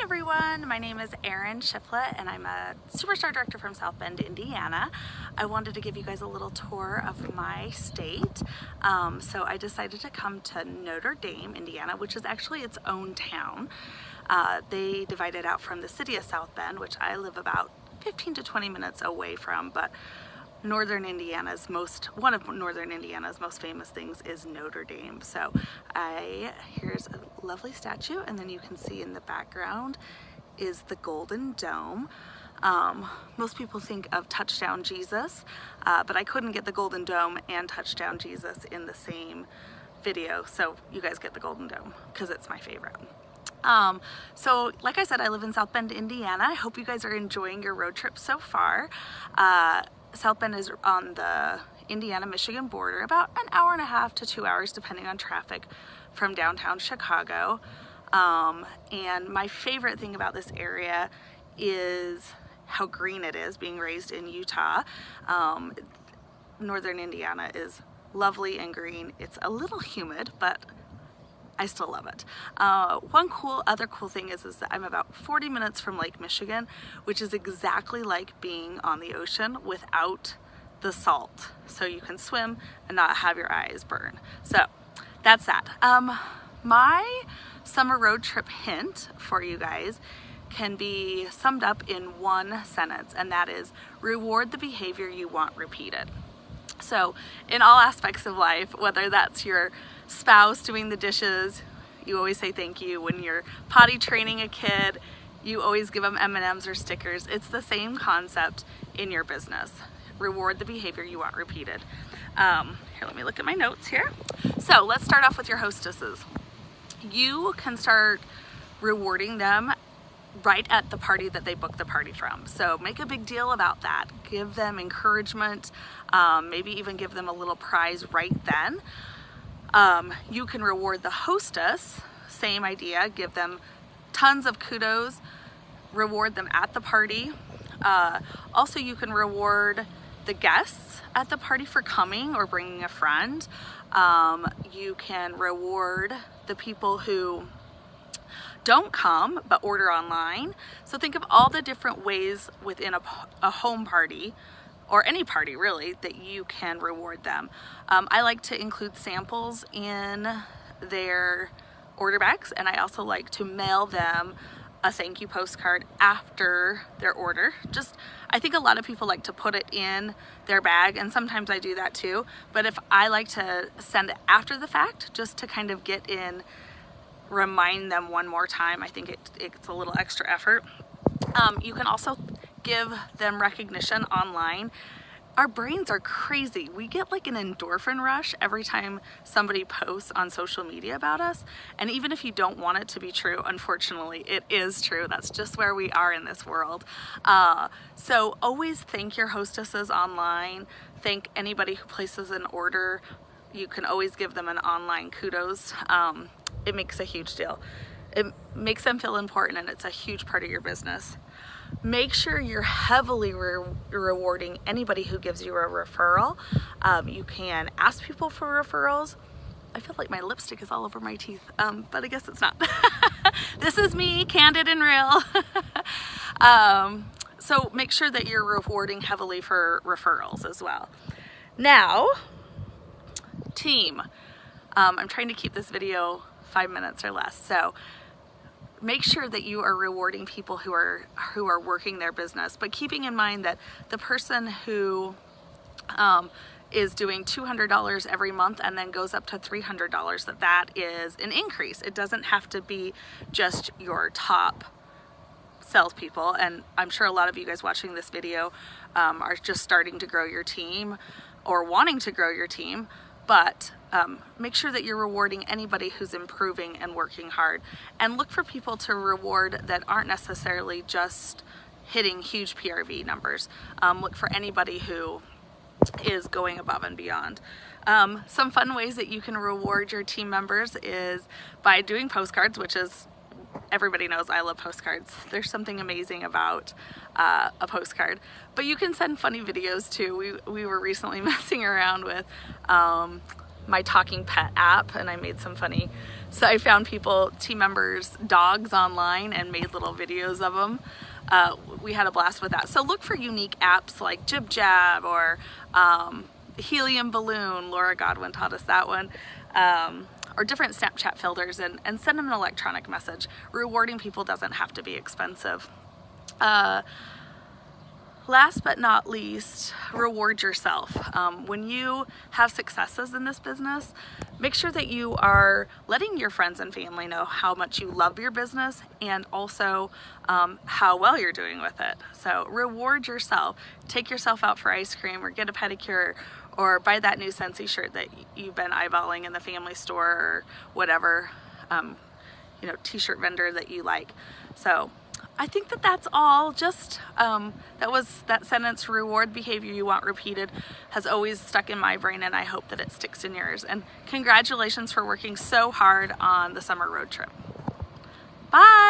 everyone, my name is Erin Shiflett and I'm a Superstar Director from South Bend, Indiana. I wanted to give you guys a little tour of my state. So I decided to come to Notre Dame, Indiana, which is actually its own town. They divided out from the city of South Bend, which I live about 15 to 20 minutes away from, but one of Northern Indiana's most famous things is Notre Dame. So here's a lovely statue, and then you can see in the background is the Golden Dome. Most people think of Touchdown Jesus, but I couldn't get the Golden Dome and Touchdown Jesus in the same video, so you guys get the Golden Dome because it's my favorite. So like I said, I live in South Bend, Indiana. I hope you guys are enjoying your road trip so far. South Bend is on the Indiana-Michigan border, about an hour and a half to 2 hours depending on traffic from downtown Chicago. And my favorite thing about this area is how green it is, being raised in Utah. Northern Indiana is lovely and green. It's a little humid, but I still love it. One other cool thing is that I'm about 40 minutes from Lake Michigan, which is exactly like being on the ocean without the salt. So you can swim and not have your eyes burn. So that's that. My summer road trip hint for you guys can be summed up in one sentence, and that is reward the behavior you want repeated. So in all aspects of life, whether that's your spouse doing the dishes, you always say thank you. When you're potty training a kid, you always give them M&Ms or stickers. It's the same concept in your business. Reward the behavior you want repeated. Here, let me look at my notes here. So let's start off with your hostesses. You can start rewarding them right at the party that they booked the party from. So make a big deal about that. Give them encouragement, maybe even give them a little prize right then. You can reward the hostess, same idea, give them tons of kudos, reward them at the party. Also, you can reward the guests at the party for coming or bringing a friend. You can reward the people who don't come but order online. So think of all the different ways within a home party, or any party really, that you can reward them. I like to include samples in their order bags, and I also like to mail them a thank you postcard after their order. I think a lot of people like to put it in their bag, and sometimes I do that too, but if I like to send it after the fact, just to kind of remind them one more time, I think it's a little extra effort. You can also give them recognition online. Our brains are crazy. We get like an endorphin rush every time somebody posts on social media about us. And even if you don't want it to be true, unfortunately, it is true. That's just where we are in this world. So always thank your hostesses online. Thank anybody who places an order. You can always give them an online kudos. It makes a huge deal. It makes them feel important, and it's a huge part of your business. Make sure you're heavily rewarding anybody who gives you a referral. You can ask people for referrals. I feel like my lipstick is all over my teeth, but I guess it's not. This is me, candid and real. So make sure that you're rewarding heavily for referrals as well. Now, team. I'm trying to keep this video 5 minutes or less, so make sure that you are rewarding people who are working their business, but keeping in mind that the person who is doing $200 every month and then goes up to $300, that is an increase. It doesn't have to be just your top salespeople, and I'm sure a lot of you guys watching this video are just starting to grow your team or wanting to grow your team, but make sure that you're rewarding anybody who's improving and working hard, and look for people to reward that aren't necessarily just hitting huge PRV numbers. Look for anybody who is going above and beyond. Some fun ways that you can reward your team members is by doing postcards, which is, everybody knows I love postcards. There's something amazing about a postcard, but you can send funny videos too. We were recently messing around with my talking pet app, and I made some funny, so I found team members' dogs online and made little videos of them. We had a blast with that. So look for unique apps like Jib Jab or Helium Balloon. Laura Godwin taught us that one. Or different Snapchat filters, and send them an electronic message. Rewarding people doesn't have to be expensive. Last but not least, reward yourself. When you have successes in this business, make sure that you are letting your friends and family know how much you love your business, and also how well you're doing with it. So reward yourself. Take yourself out for ice cream, or get a pedicure, or buy that new Scentsy shirt that you've been eyeballing in the family store, or whatever t-shirt vendor that you like. So I think that that's all. Just that sentence, reward behavior you want repeated, has always stuck in my brain, and I hope that it sticks in yours. And congratulations for working so hard on the summer road trip. Bye.